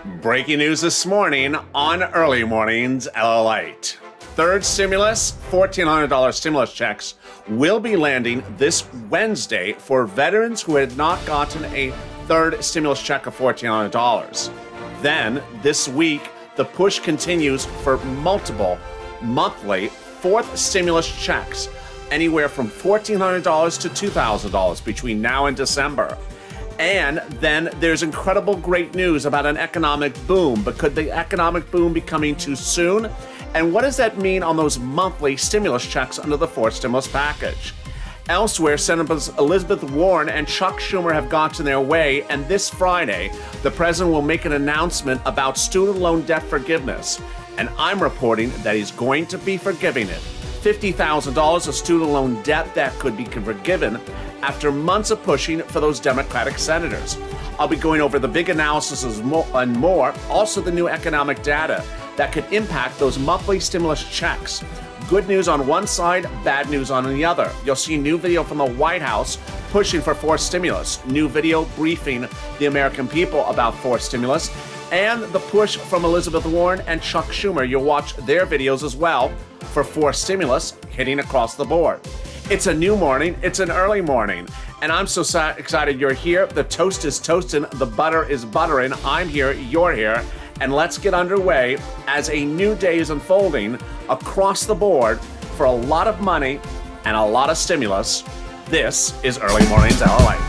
Breaking news this morning on Early Mornings LALATE. Third stimulus, $1,400 stimulus checks will be landing this Wednesday for veterans who had not gotten a third stimulus check of $1,400. Then, this week, the push continues for multiple monthly fourth stimulus checks, anywhere from $1,400 to $2,000 between now and December. And then there's incredible great news about an economic boom, but could the economic boom be coming too soon? And what does that mean on those monthly stimulus checks under the fourth stimulus package? Elsewhere, Senators Elizabeth Warren and Chuck Schumer have gotten their way, and this Friday, the president will make an announcement about student loan debt forgiveness. And I'm reporting that he's going to be forgiving it. $50,000 of student loan debt that could be forgiven after months of pushing for those Democratic senators. I'll be going over the big analysis and more, also the new economic data that could impact those monthly stimulus checks. Good news on one side, bad news on the other. You'll see new video from the White House pushing for fourth stimulus, new video briefing the American people about fourth stimulus, and the push from Elizabeth Warren and Chuck Schumer. You'll watch their videos as well for fourth stimulus hitting across the board. It's a new morning, it's an early morning, and I'm so excited you're here. The toast is toasting, the butter is buttering. I'm here, you're here, and let's get underway as a new day is unfolding across the board for a lot of money and a lot of stimulus. This is Early Mornings LALATE.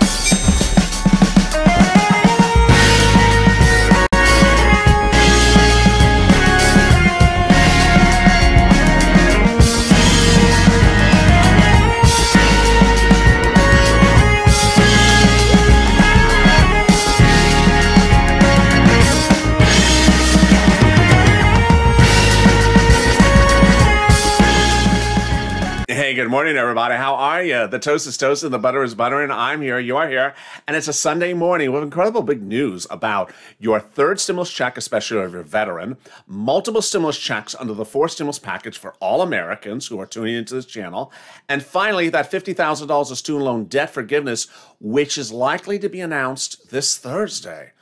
Hey, good morning, everybody. How are you? The toast is toasting, the butter is buttering. I'm here, you're here, and it's a Sunday morning with incredible big news about your third stimulus check, especially if you're a veteran, multiple stimulus checks under the fourth stimulus package for all Americans who are tuning into this channel, and finally, that $50,000 of student loan debt forgiveness, which is likely to be announced this Thursday.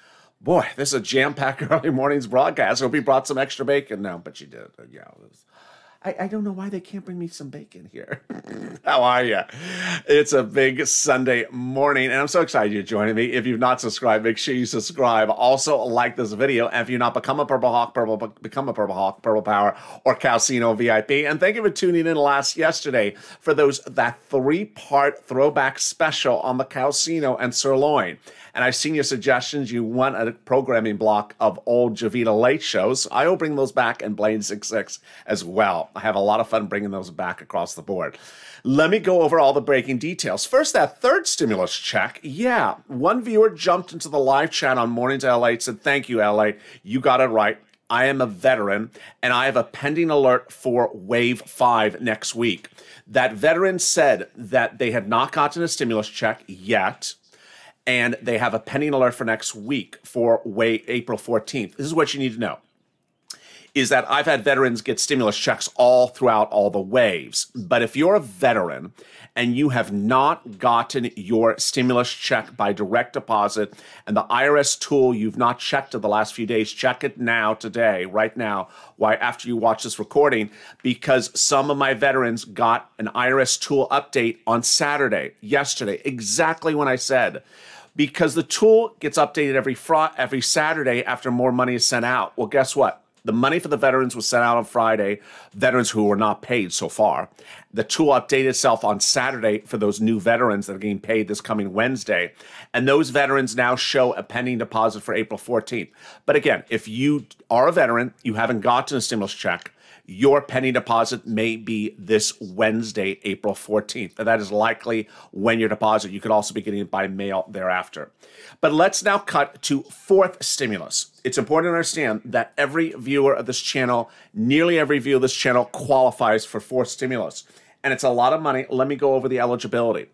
Boy, this is a jam-packed early mornings broadcast. I hope you brought some extra bacon. No, but you did. Yeah, I don't know why they can't bring me some bacon here. How are you? It's a big Sunday morning, and I'm so excited you're joining me. If you've not subscribed, make sure you subscribe. Also, like this video. And if you're not, become a Purple Hawk, become a Purple Hawk, Purple Power, or Calcino VIP. And thank you for tuning in yesterday for that three-part throwback special on the Calcino and Sirloin. And I've seen your suggestions. You want a programming block of old Javita Late shows. I will bring those back and Blaine 66 as well. I have a lot of fun bringing those back across the board. Let me go over all the breaking details. First, that third stimulus check. Yeah, one viewer jumped into the live chat on Mornings LALATE, said, thank you, LA. You got it right. I am a veteran, and I have a pending alert for Wave 5 next week. That veteran said that they had not gotten a stimulus check yet, and they have a pending alert for next week for April 14th. This is what you need to know, is that I've had veterans get stimulus checks all throughout all the waves. But if you're a veteran and you have not gotten your stimulus check by direct deposit, and the IRS tool you've not checked in the last few days, check it now, today, right now, after you watch this recording, because some of my veterans got an IRS tool update on Saturday, yesterday, exactly when I said, because the tool gets updated every Saturday after more money is sent out. Well, guess what? The money for the veterans was sent out on Friday, veterans who were not paid so far. The tool updated itself on Saturday for those new veterans that are getting paid this coming Wednesday. And those veterans now show a pending deposit for April 14th. But again, if you are a veteran, you haven't gotten a stimulus check, your pending deposit may be this Wednesday, April 14th. And that is likely when your deposit. You could also be getting it by mail thereafter. But let's now cut to fourth stimulus. It's important to understand that every viewer of this channel, nearly every viewer of this channel, qualifies for fourth stimulus. And it's a lot of money. Let me go over the eligibility.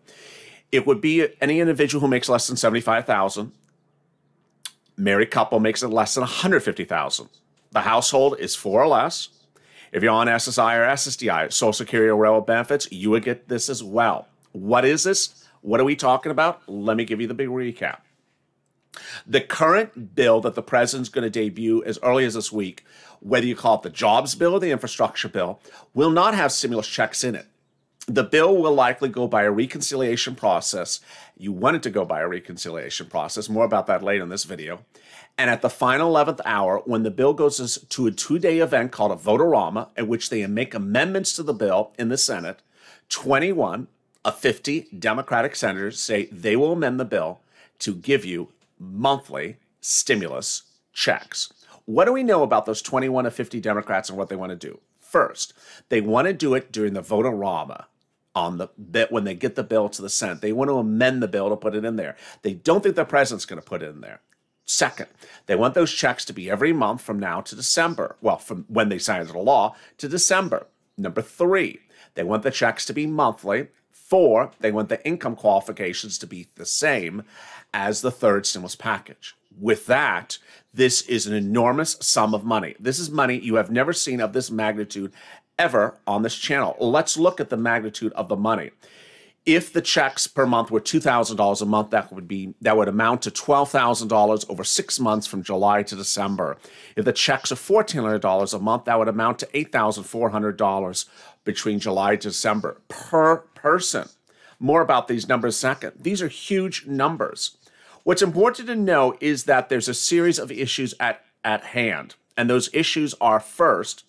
It would be any individual who makes less than $75,000. Married couple makes it less than $150,000. The household is 4 or less. If you're on SSI or SSDI, Social Security or Railroad benefits, you would get this as well. What is this? What are we talking about? Let me give you the big recap. The current bill that the president's going to debut as early as this week, whether you call it the jobs bill or the infrastructure bill, will not have stimulus checks in it. The bill will likely go by a reconciliation process. You want it to go by a reconciliation process. More about that later in this video. And at the final 11th hour, when the bill goes to a two-day event called a vote-a-rama, at which they make amendments to the bill in the Senate, 21 of 50 Democratic senators say they will amend the bill to give you monthly stimulus checks. What do we know about those 21 of 50 Democrats and what they want to do? First, they want to do it during the vote-a-rama on the bit when they get the bill to the Senate. They want to amend the bill to put it in there. They don't think the president's going to put it in there. Second, they want those checks to be every month from now to December. Well, from when they sign into law to December. Number three, they want the checks to be monthly. Four, they want the income qualifications to be the same as the third stimulus package. With that, this is an enormous sum of money. This is money you have never seen of this magnitude ever on this channel. Let's look at the magnitude of the money. If the checks per month were $2,000 a month, that would amount to $12,000 over 6 months from July to December. If the checks are $1,400 a month, that would amount to $8,400 between July to December per person. More about these numbers second. These are huge numbers. What's important to know is that there's a series of issues at hand. And those issues are, first,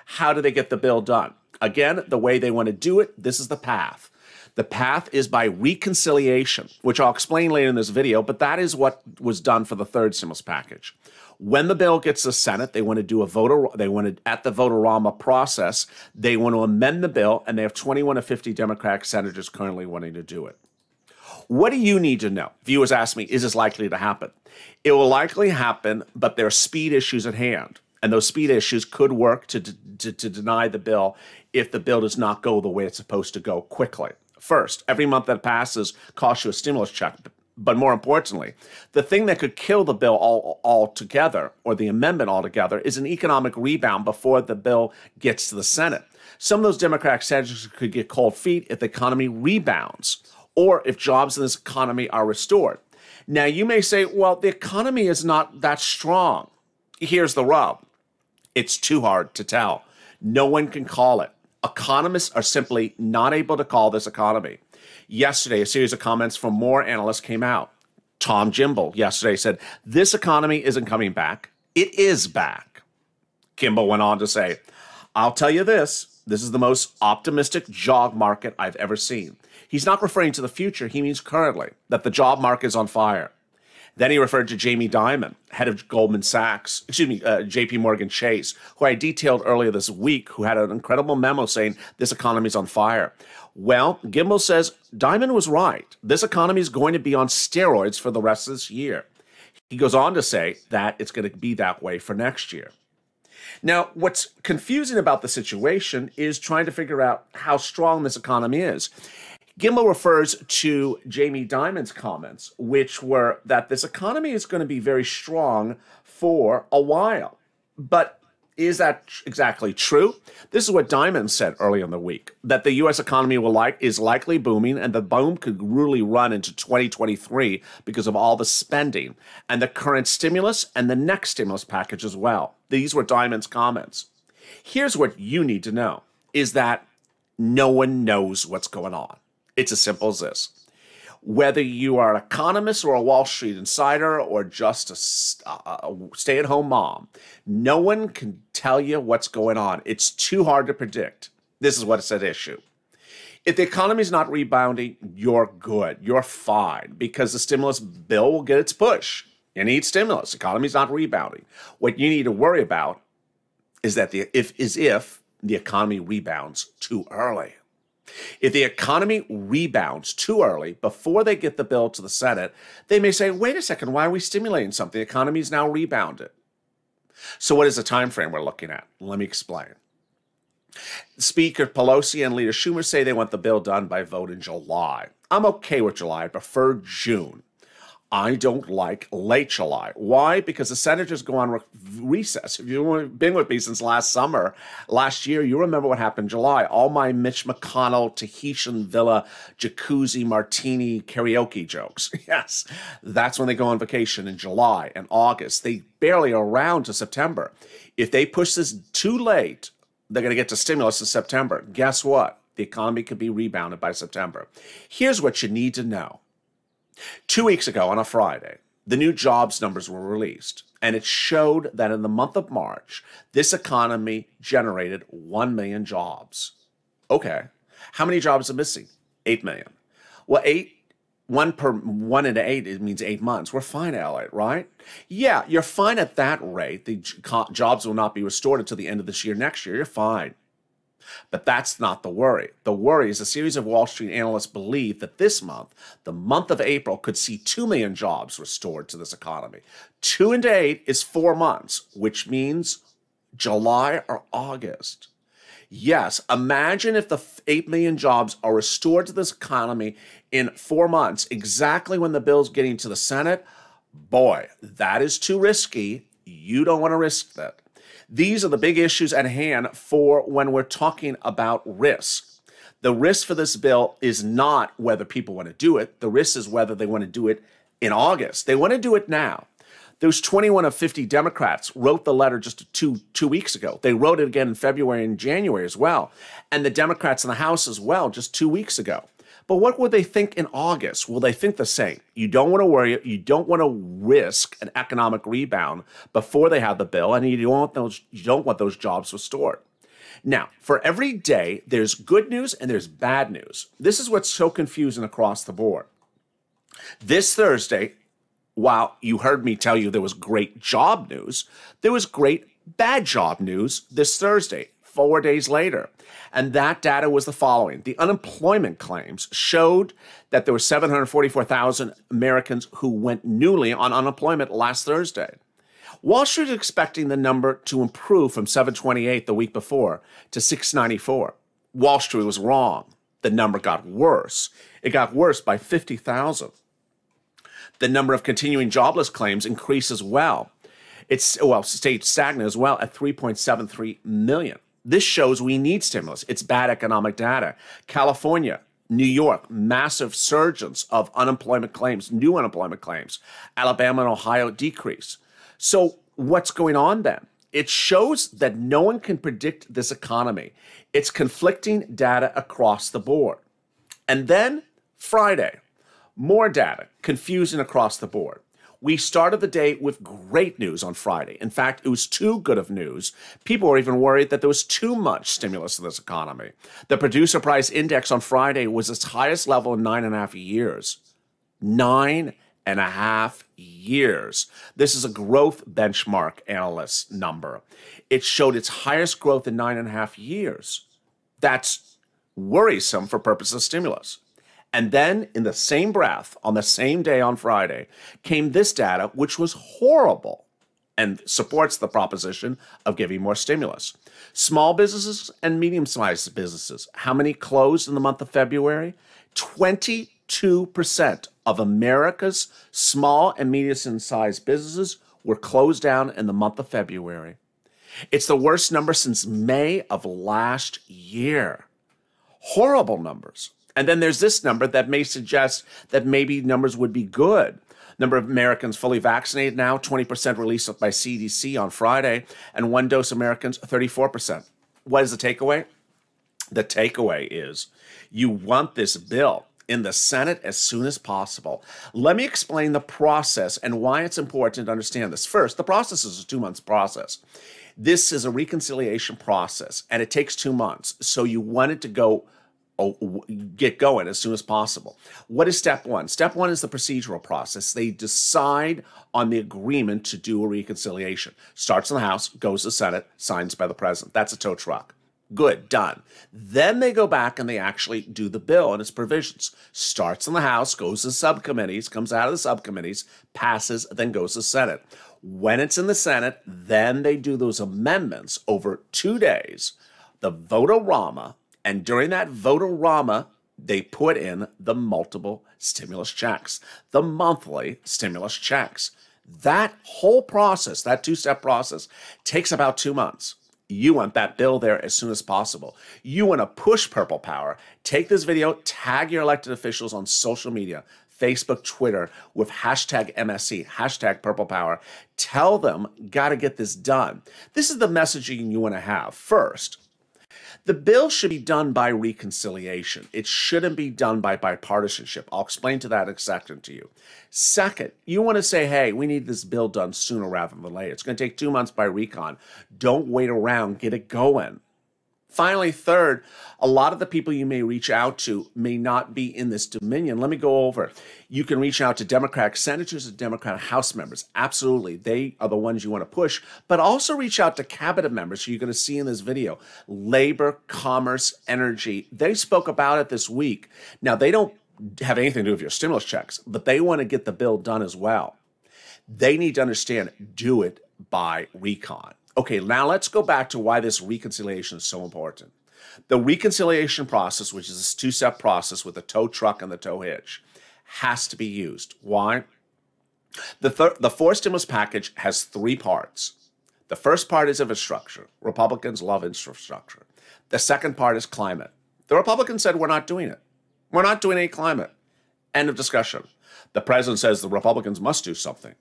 how do they get the bill done? Again, the way they want to do it, this is the path. The path is by reconciliation, which I'll explain later in this video, but that is what was done for the third stimulus package. When the bill gets to the Senate, they want to do at the vote-a-rama process, they want to amend the bill, and they have 21 of 50 Democratic senators currently wanting to do it. What do you need to know? Viewers ask me, is this likely to happen? It will likely happen, but there are speed issues at hand. And those speed issues could work to deny the bill if the bill does not go the way it's supposed to go quickly. First, every month that passes costs you a stimulus check. But more importantly, the thing that could kill the bill altogether, or the amendment altogether, is an economic rebound before the bill gets to the Senate. Some of those Democratic senators could get cold feet if the economy rebounds, or if jobs in this economy are restored. Now, you may say, well, the economy is not that strong. Here's the rub. It's too hard to tell. No one can call it. Economists are simply not able to call this economy. Yesterday, a series of comments from more analysts came out. Tom Jimble yesterday said, this economy isn't coming back. It is back. Kimball went on to say, I'll tell you this is the most optimistic job market I've ever seen. He's not referring to the future. He means currently, that the job market is on fire. Then he referred to Jamie Dimon, head of Goldman Sachs, JP Morgan Chase, who I detailed earlier this week, who had an incredible memo saying this economy is on fire. Well, Gimbel says Dimon was right. This economy is going to be on steroids for the rest of this year. He goes on to say that it's going to be that way for next year. Now, what's confusing about the situation is trying to figure out how strong this economy is. Gimbel refers to Jamie Dimon's comments, which were that this economy is going to be very strong for a while. But is that exactly true? This is what Dimon said earlier in the week, that the U.S. economy is likely booming, and the boom could really run into 2023 because of all the spending and the current stimulus and the next stimulus package as well. These were Dimon's comments. Here's what you need to know, is that no one knows what's going on. It's as simple as this. Whether you are an economist or a Wall Street insider or just a stay-at-home mom, no one can tell you what's going on. It's too hard to predict. This is what's at issue. If the economy is not rebounding, you're good. You're fine, because the stimulus bill will get its push. You need stimulus. The economy's not rebounding. What you need to worry about is that if the economy rebounds too early. If the economy rebounds too early before they get the bill to the Senate, they may say, wait a second, why are we stimulating something? The economy is now rebounded. So what is the time frame we're looking at? Let me explain. Speaker Pelosi and Leader Schumer say they want the bill done by vote in July. I'm okay with July. I prefer June. I don't like late July. Why? Because the senators go on recess. If you've been with me since last year, you remember what happened in July. All my Mitch McConnell, Tahitian Villa, jacuzzi, martini, karaoke jokes. Yes, that's when they go on vacation in July and August. They barely are around to September. If they push this too late, they're going to get to stimulus in September. Guess what? The economy could be rebounded by September. Here's what you need to know. 2 weeks ago on a Friday, the new jobs numbers were released, and it showed that in the month of March, this economy generated 1 million jobs. Okay, how many jobs are missing? 8 million. Well, one into 8, it means 8 months. We're fine, LA, right? Yeah, you're fine at that rate. The jobs will not be restored until the end of this year, next year. You're fine. But that's not the worry. The worry is a series of Wall Street analysts believe that this month, the month of April, could see 2 million jobs restored to this economy. 2 into 8 is 4 months, which means July or August. Yes, imagine if the 8 million jobs are restored to this economy in 4 months, exactly when the bill's getting to the Senate. Boy, that is too risky. You don't want to risk that. These are the big issues at hand for when we're talking about risk. The risk for this bill is not whether people want to do it. The risk is whether they want to do it in August. They want to do it now. Those 21 of 50 Democrats wrote the letter just two weeks ago. They wrote it again in February and January as well. And the Democrats in the House as well just 2 weeks ago. But what would they think in August? Will they think the same? You don't want to worry. You don't want to risk an economic rebound before they have the bill, and you don't want those jobs restored. Now, for every day, there's good news and there's bad news. This is what's so confusing across the board. This Thursday, while you heard me tell you there was great job news, there was great bad job news this Thursday, 4 days later. And that data was the following. The unemployment claims showed that there were 744,000 Americans who went newly on unemployment last Thursday. Wall Street is expecting the number to improve from 728 the week before to 694. Wall Street was wrong. The number got worse. It got worse by 50,000. The number of continuing jobless claims increased as well. It's stayed stagnant as well at 3.73 million. This shows we need stimulus. It's bad economic data. California, New York, massive surges of unemployment claims, new unemployment claims. Alabama and Ohio decrease. So what's going on then? It shows that no one can predict this economy. It's conflicting data across the board. And then Friday, more data, confusing across the board. We started the day with great news on Friday. In fact, it was too good of news. People were even worried that there was too much stimulus in this economy. The producer price index on Friday was its highest level in 9.5 years. 9.5 years. This is a growth benchmark analyst number. It showed its highest growth in 9.5 years. That's worrisome for purposes of stimulus. And then in the same breath, on the same day on Friday, came this data, which was horrible and supports the proposition of giving more stimulus. Small businesses and medium-sized businesses, how many closed in the month of February? 22% of America's small and medium-sized businesses were closed down in the month of February. It's the worst number since May of last year. Horrible numbers. And then there's this number that may suggest that maybe numbers would be good. Number of Americans fully vaccinated now, 20% released by CDC on Friday, and one-dose Americans, 34%. What is the takeaway? The takeaway is you want this bill in the Senate as soon as possible. Let me explain the process and why it's important to understand this. First, the process is a 2-month process. This is a reconciliation process, and it takes 2 months. So you want it to get going as soon as possible. What is step one? Step one is the procedural process. They decide on the agreement to do a reconciliation. Starts in the House, goes to the Senate, signs by the president. That's a tow truck. Good, done. Then they go back and they actually do the bill and its provisions. Starts in the House, goes to subcommittees, comes out of the subcommittees, passes, then goes to the Senate. When it's in the Senate, then they do those amendments over 2 days. The vote-o-rama. And during that vote-o-rama They put in the multiple stimulus checks, the monthly stimulus checks. That whole process, that two-step process, takes about 2 months. You want that bill there as soon as possible. You want to push Purple Power. Take this video, tag your elected officials on social media, Facebook, Twitter, with hashtag MSC, hashtag Purple Power. Tell them, got to get this done. This is the messaging you want to have. First, the bill should be done by reconciliation. It shouldn't be done by bipartisanship. I'll explain to that in a second to you. Second, you want to say, hey, we need this bill done sooner rather than later. It's going to take 2 months by recon. Don't wait around. Get it going. Finally, third, a lot of the people you may reach out to may not be in this dominion. Let me go over. You can reach out to Democratic senators and Democratic House members. Absolutely. They are the ones you want to push. But also reach out to cabinet members who you're going to see in this video. Labor, commerce, energy. They spoke about it this week. Now, they don't have anything to do with your stimulus checks, but they want to get the bill done as well. They need to understand, do it by recon. Okay, now let's go back to why this reconciliation is so important. The reconciliation process, which is this two-step process with the tow truck and the tow hitch, has to be used. Why? The fourth stimulus package has 3 parts. The first part is infrastructure. Republicans love infrastructure. The second part is climate. The Republicans said, we're not doing it. We're not doing any climate. End of discussion. The president says the Republicans must do something.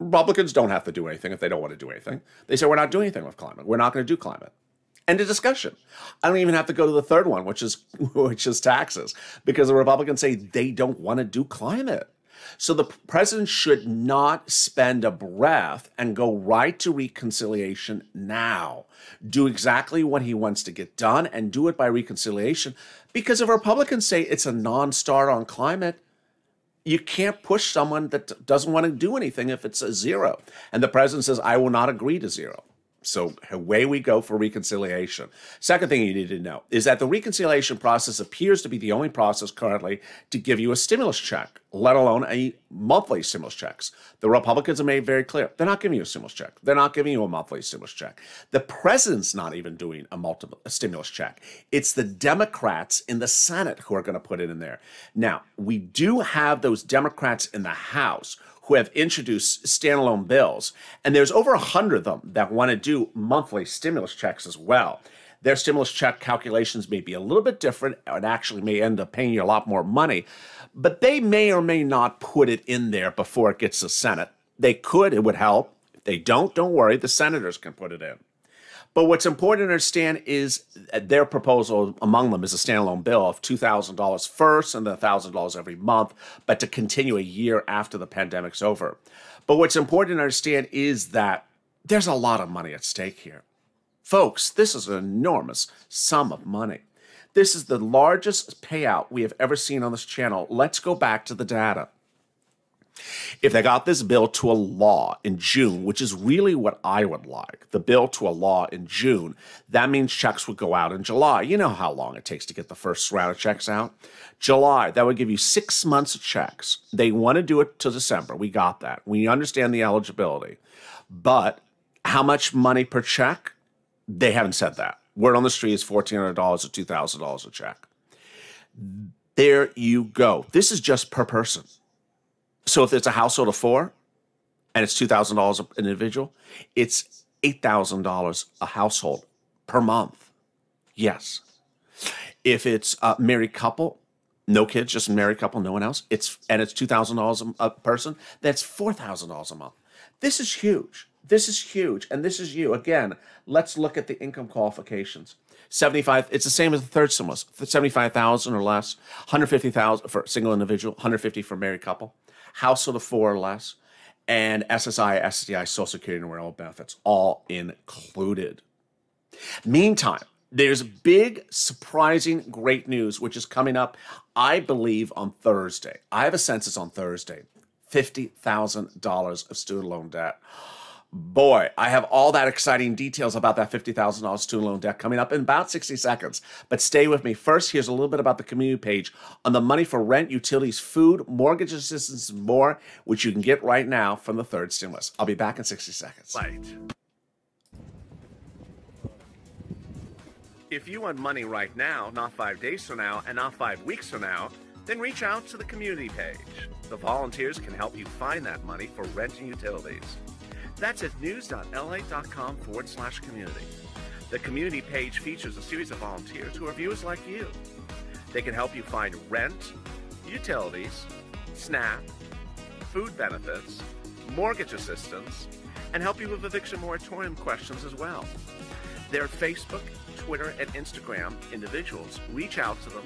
Republicans don't have to do anything if they don't want to do anything. They say, we're not doing anything with climate. We're not going to do climate. End of discussion. I don't even have to go to the third one, which is taxes, because the Republicans say they don't want to do climate. So the president should not spend a breath and go right to reconciliation now. Do exactly what he wants to get done and do it by reconciliation, because if Republicans say it's a non-starter on climate, you can't push someone that doesn't want to do anything if it's a 0. And the president says, I will not agree to 0. So away we go for reconciliation. Second thing you need to know is that the reconciliation process appears to be the only process currently to give you a stimulus check, let alone a monthly stimulus checks. The Republicans have made very clear, they're not giving you a stimulus check. They're not giving you a monthly stimulus check. The president's not even doing a stimulus check. It's the Democrats in the Senate who are going to put it in there. Now, we do have those Democrats in the House who have introduced standalone bills, and there's over 100 of them that want to do monthly stimulus checks as well. Their stimulus check calculations may be a little bit different and actually may end up paying you a lot more money, but they may or may not put it in there before it gets to the Senate. They could, it would help. If they don't worry, the senators can put it in. But what's important to understand is their proposal among them is a standalone bill of $2,000 first and then $1,000 every month, but to continue a year after the pandemic's over. But what's important to understand is that there's a lot of money at stake here. Folks, this is an enormous sum of money. This is the largest payout we have ever seen on this channel. Let's go back to the data. If they got this bill to a law in June, which is really what I would like, the bill to a law in June, that means checks would go out in July. You know how long it takes to get the first round of checks out? July, that would give you 6 months of checks. They want to do it to December. We got that. We understand the eligibility. But how much money per check? They haven't said that. Word on the street is $1,400 or $2,000 a check. There you go. This is just per person. So if it's a household of 4 and it's $2,000 an individual, it's $8,000 a household per month. Yes. If it's a married couple, no kids, just a married couple, no one else, it's $2,000 a person, that's $4,000 a month. This is huge. This is huge. And this is you. Again, let's look at the income qualifications. 75, it's the same as the third stimulus, 75,000 or less, 150,000 for a single individual, 150 for a married couple, household of 4 or less, and SSI, SSDI, Social Security, and rental benefits, all included. Meantime, there's big, surprising, great news, which is coming up, I believe, on Thursday. I have a census on Thursday, $50,000 of student loan debt. Boy, I have all that exciting details about that $50,000 student loan debt coming up in about 60 seconds. But stay with me. First, here's a little bit about the community page on the money for rent, utilities, food, mortgage assistance, and more, which you can get right now from the third stimulus. I'll be back in 60 seconds. Right. If you want money right now, not 5 days from now, and not 5 weeks from now, then reach out to the community page. The volunteers can help you find that money for rent and utilities. That's at news.lalate.com/community. The community page features a series of volunteers who are viewers like you. They can help you find rent, utilities, SNAP, food benefits, mortgage assistance, and help you with eviction moratorium questions as well. Their Facebook, Twitter, and Instagram individuals reach out to them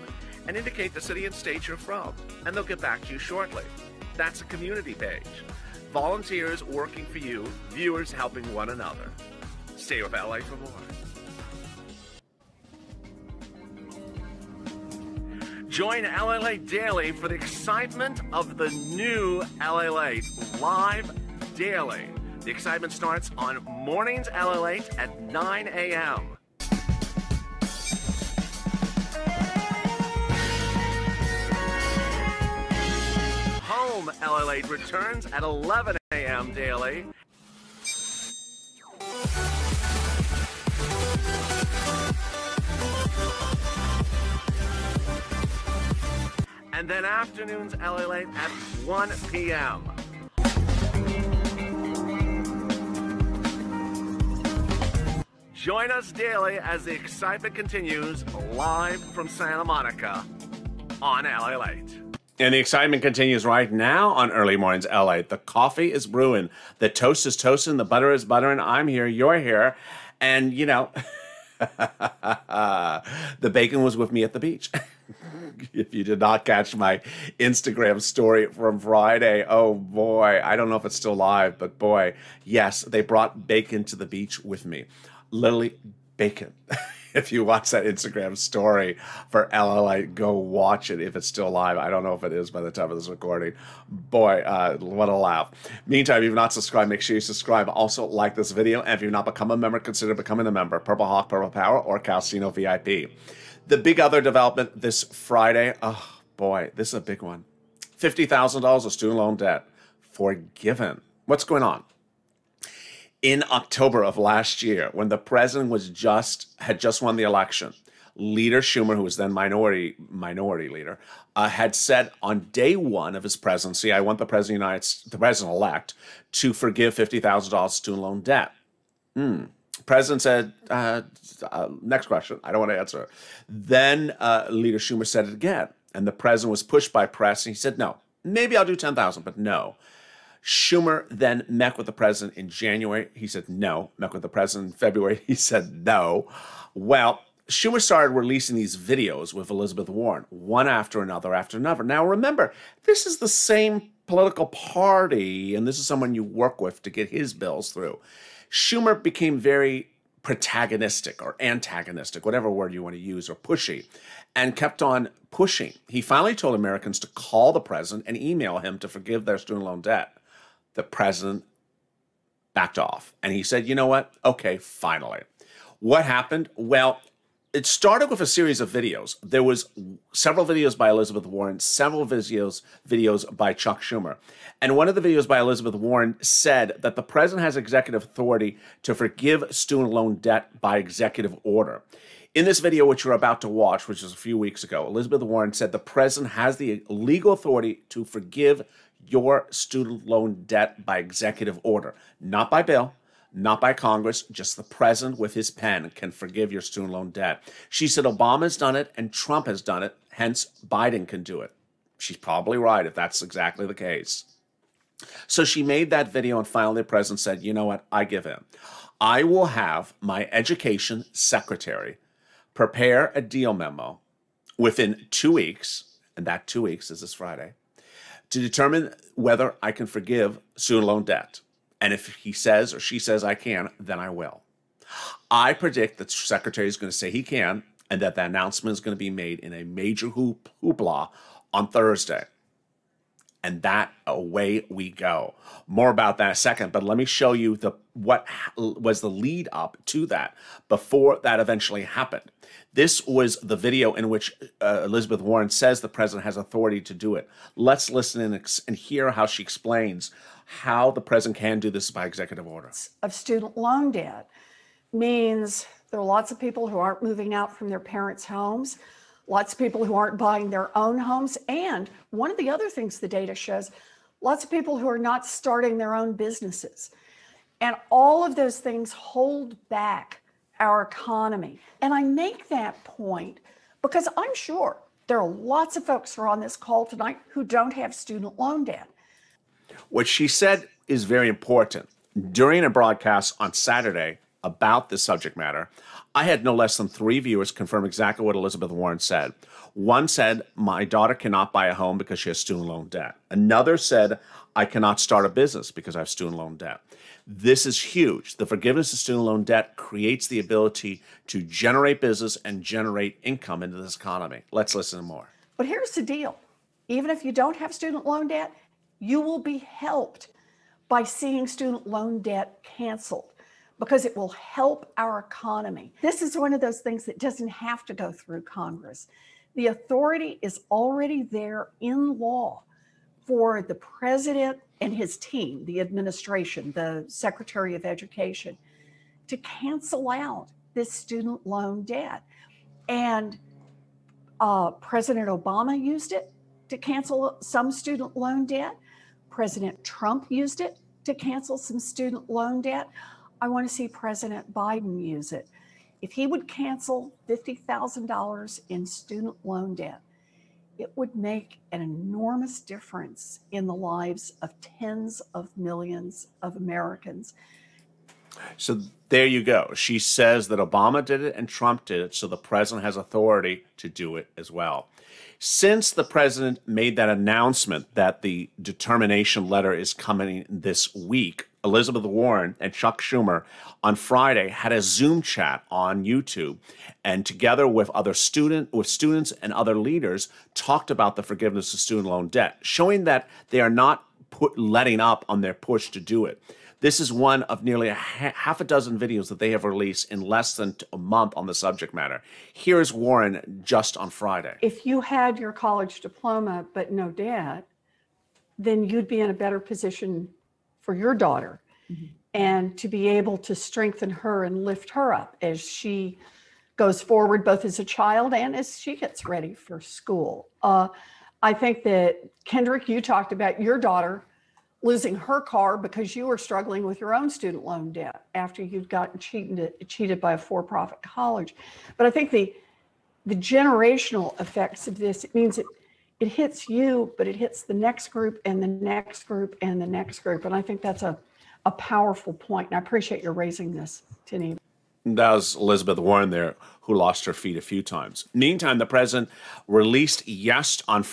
and indicate the city and state you're from, and they'll get back to you shortly. That's a community page. Volunteers working for you, viewers helping one another. Stay with LA for more. Join LALATE Daily for the excitement of the new LALATE live daily. The excitement starts on Mornings LALATE at 9 a.m. Home LALATE returns at 11 a.m. daily. And then afternoons LALATE at 1 p.m. Join us daily as the excitement continues live from Santa Monica on LALATE. And the excitement continues right now on Early Mornings LALATE. The coffee is brewing, the toast is toasting, the butter is buttering. I'm here, you're here, and you know, the bacon was with me at the beach. If you did not catch my Instagram story from Friday, oh boy, I don't know if it's still live, but boy, yes, they brought bacon to the beach with me. Literally bacon. If you watch that Instagram story for LALATE, go watch it if it's still live. I don't know if it is by the time of this recording. Boy, what a laugh. Meantime, if you've not subscribed, make sure you subscribe. Also, like this video. And if you've not become a member, consider becoming a member. Purple Hawk, Purple Power, or Calcino VIP. The big other development this Friday, oh boy, this is a big one. $50,000 of student loan debt forgiven. What's going on? In October of last year, when the president had just won the election, Leader Schumer, who was then minority leader, had said on day one of his presidency, "I want the president-elect to forgive $50,000 student loan debt." President said, "Next question. I don't want to answer." Then Leader Schumer said it again, and the president was pushed by press, and he said, "No, maybe I'll do 10,000, but no." Schumer then met with the president in January. He said no. Met with the president in February. He said no. Well, Schumer started releasing these videos with Elizabeth Warren, one after another after another. Now, remember, this is the same political party, and this is someone you work with to get his bills through. Schumer became very protagonistic or antagonistic, whatever word you want to use, or pushy, and kept on pushing. He finally told Americans to call the president and email him to forgive their student loan debt. The president backed off, and he said, "You know what? Okay, finally." What happened? Well, it started with a series of videos. There was several videos by Elizabeth Warren, several videos by Chuck Schumer. And one of the videos by Elizabeth Warren said that the president has executive authority to forgive student loan debt by executive order. In this video, which you're about to watch, which was a few weeks ago, Elizabeth Warren said the president has the legal authority to forgive your student loan debt by executive order, not by bill, not by Congress, just the president with his pen can forgive your student loan debt. She said Obama's done it and Trump has done it, hence Biden can do it. She's probably right if that's exactly the case. So she made that video, and finally the president said, "You know what, I give in. I will have my education secretary prepare a deal memo within 2 weeks, and that 2 weeks is this Friday, to determine whether I can forgive student loan debt. And if he says or she says I can, then I will." I predict that the secretary is going to say he can, and that the announcement is going to be made in a major hoopla on Thursday. And that, away we go. More about that in a second, but let me show you what was the lead up to that before that eventually happened. This was the video in which Elizabeth Warren says the president has authority to do it. Let's listen and hear how she explains how the president can do this by executive order. Of student loan debt means There are lots of people who aren't moving out from their parents' homes, lots of people who aren't buying their own homes. And one of the other things the data shows, lots of people who are not starting their own businesses. And all of those things hold back our economy. And I make that point because I'm sure there are lots of folks who are on this call tonight who don't have student loan debt. What she said is very important. During a broadcast on Saturday about this subject matter, I had no less than 3 viewers confirm exactly what Elizabeth Warren said. One said, my daughter cannot buy a home because she has student loan debt. Another said, I cannot start a business because I have student loan debt. This is huge. The forgiveness of student loan debt creates the ability to generate business and generate income into this economy. Let's listen to more. But here's the deal. Even if you don't have student loan debt, you will be helped by seeing student loan debt canceled because it will help our economy. This is one of those things that doesn't have to go through Congress. The authority is already there in law for the president and his team, the administration, the Secretary of Education, to cancel out this student loan debt. And President Obama used it to cancel some student loan debt. President Trump used it to cancel some student loan debt. I want to see President Biden use it. If he would cancel $50,000 in student loan debt, it would make an enormous difference in the lives of tens of millions of Americans. So there you go. She says that Obama did it and Trump did it, so the president has authority to do it as well. Since the president made that announcement that the determination letter is coming this week, Elizabeth Warren and Chuck Schumer on Friday had a Zoom chat on YouTube, and together with students and other leaders talked about the forgiveness of student loan debt, showing that they are not letting up on their push to do it. This is one of nearly half a dozen videos that they have released in less than a month on the subject matter. Here's Warren just on Friday. If you had your college diploma but no debt, then you'd be in a better position for your daughter and to be able to strengthen her and lift her up as she goes forward, both as a child and as she gets ready for school. I think that, Kendrick, you talked about your daughter losing her car because you were struggling with your own student loan debt after you'd gotten cheated by a for-profit college. But I think the generational effects of this, it means it hits you, but it hits the next group and the next group and the next group. And I think that's a powerful point. And I appreciate your raising this, Tinny. That was Elizabeth Warren there, who lost her feet a few times. Meantime, the president released on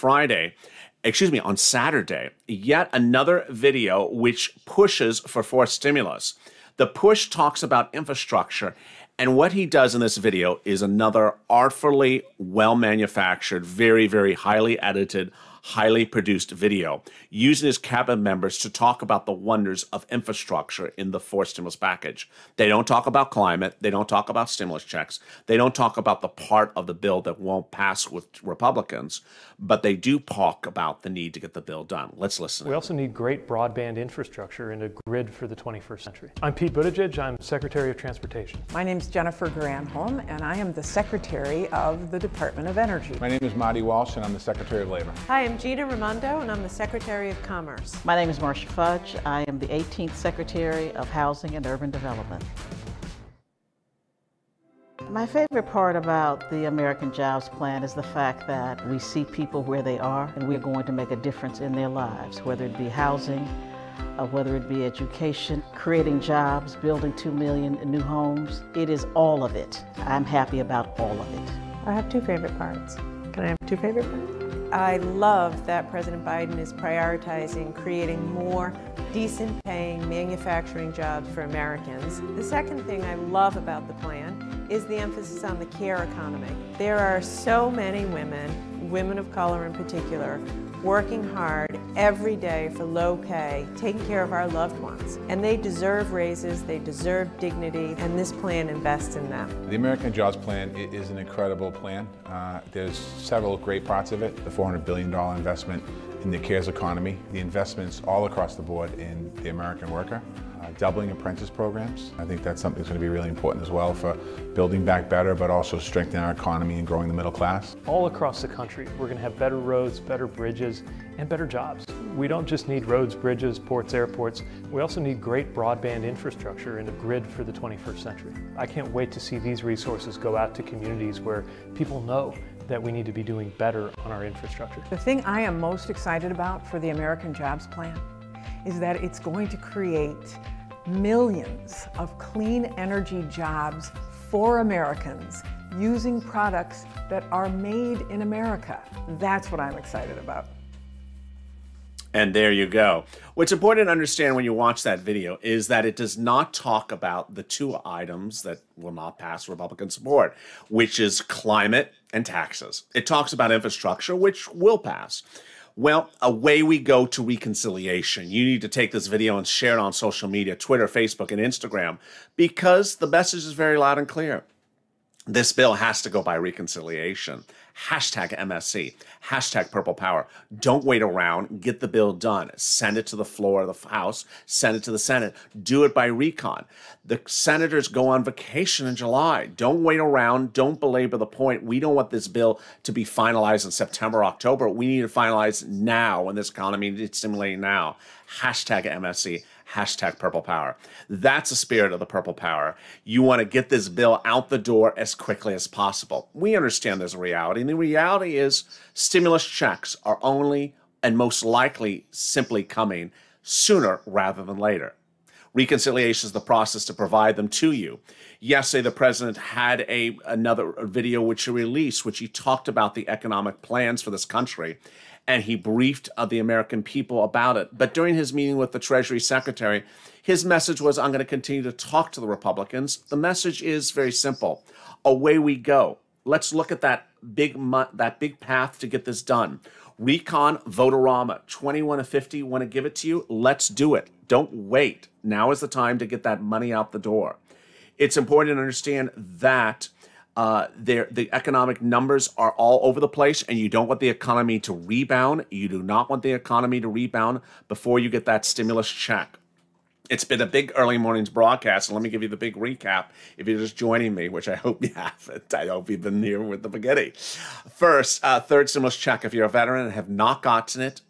Saturday, yet another video which pushes for forced stimulus. The push talks about infrastructure, and what he does in this video is another artfully well-manufactured, very, very highly edited, highly produced video using his cabinet members to talk about the wonders of infrastructure in the forced stimulus package. They don't talk about climate. They don't talk about stimulus checks. They don't talk about the part of the bill that won't pass with Republicans, but they do talk about the need to get the bill done. Let's listen. We also need great broadband infrastructure and a grid for the 21st century. I'm Pete Buttigieg. I'm Secretary of Transportation. My name is Jennifer Granholm, and I am the Secretary of the Department of Energy. My name is Marty Walsh, and I'm the Secretary of Labor. Hi, I'm Gina Raimondo, and I'm the Secretary of Commerce. My name is Marcia Fudge. I am the 18th Secretary of Housing and Urban Development. My favorite part about the American Jobs Plan is the fact that we see people where they are, and we're going to make a difference in their lives, whether it be housing, whether it be education, creating jobs, building 2 million new homes. It is all of it. I'm happy about all of it. I have two favorite parts. Can I have two favorite parts? I love that President Biden is prioritizing creating more decent paying manufacturing jobs for Americans. The second thing I love about the plan is the emphasis on the care economy. There are so many women of color in particular, working hard every day for low pay, taking care of our loved ones. And they deserve raises, they deserve dignity, and this plan invests in them. The American Jobs Plan is an incredible plan. There's several great parts of it. The $400 billion investment in the cares economy, the investments all across the board in the American worker, doubling apprentice programs. I think that's something that's going to be really important as well for building back better, but also strengthening our economy and growing the middle class. All across the country, we're going to have better roads, better bridges, and better jobs. We don't just need roads, bridges, ports, airports. We also need great broadband infrastructure and a grid for the 21st century. I can't wait to see these resources go out to communities where people know that we need to be doing better on our infrastructure. The thing I am most excited about for the American Jobs Plan is that it's going to create millions of clean energy jobs for Americans using products that are made in America. That's what I'm excited about. And there you go. What's important to understand when you watch that video is that it does not talk about the two items that will not pass Republican support, which is climate and taxes. It talks about infrastructure, which will pass. Well, away we go to reconciliation. You need to take this video and share it on social media, Twitter, Facebook, and Instagram, because the message is very loud and clear. This bill has to go by reconciliation. Hashtag MSC, hashtag Purple Power. Don't wait around. Get the bill done. Send it to the floor of the House. Send it to the Senate. Do it by recon. The senators go on vacation in July. Don't wait around. Don't belabor the point. We don't want this bill to be finalized in September, October. We need to finalize now when this economy needs stimulating now. Hashtag MSC. Hashtag Purple Power. That's the spirit of the Purple Power. You want to get this bill out the door as quickly as possible. We understand there's a reality, and the reality is stimulus checks are only and most likely simply coming sooner rather than later. Reconciliation is the process to provide them to you. Yesterday, the president had another video which he released, which he talked about the economic plans for this country, and he briefed the American people about it. But during his meeting with the Treasury Secretary, his message was, I'm going to continue to talk to the Republicans. The message is very simple. Away we go. Let's look at that big path to get this done. Recon, Votorama, 21 to 50, want to give it to you? Let's do it. Don't wait. Now is the time to get that money out the door. It's important to understand that the economic numbers are all over the place, and you don't want the economy to rebound. You do not want the economy to rebound before you get that stimulus check. It's been a big early mornings broadcast, and let me give you the big recap if you're just joining me, which I hope you haven't. I hope you've been here with the beginning. First, third stimulus check. If you're a veteran and have not gotten it,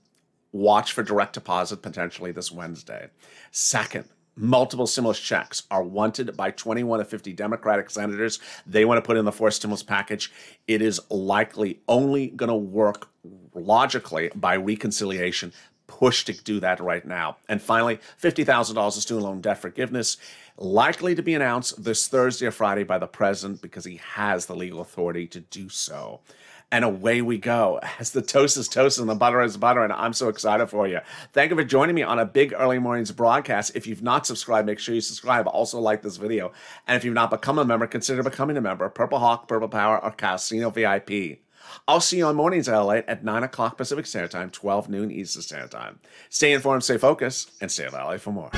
watch for direct deposit potentially this Wednesday. Second, multiple stimulus checks are wanted by 21 to 50 Democratic senators. They want to put in the fourth stimulus package. It is likely only going to work logically by reconciliation. Push to do that right now. And finally, $50,000 of student loan debt forgiveness, likely to be announced this Thursday or Friday by the president because he has the legal authority to do so. And away we go. As the toast is toast and the butter is butter, and I'm so excited for you. Thank you for joining me on a big early mornings broadcast. If you've not subscribed, make sure you subscribe. Also like this video. And if you've not become a member, consider becoming a member. Purple Hawk, Purple Power, or Casino VIP. I'll see you on mornings at LALATE at 9 o'clock Pacific Standard Time, 12 noon Eastern Standard Time. Stay informed, stay focused, and stay at LALATE for more.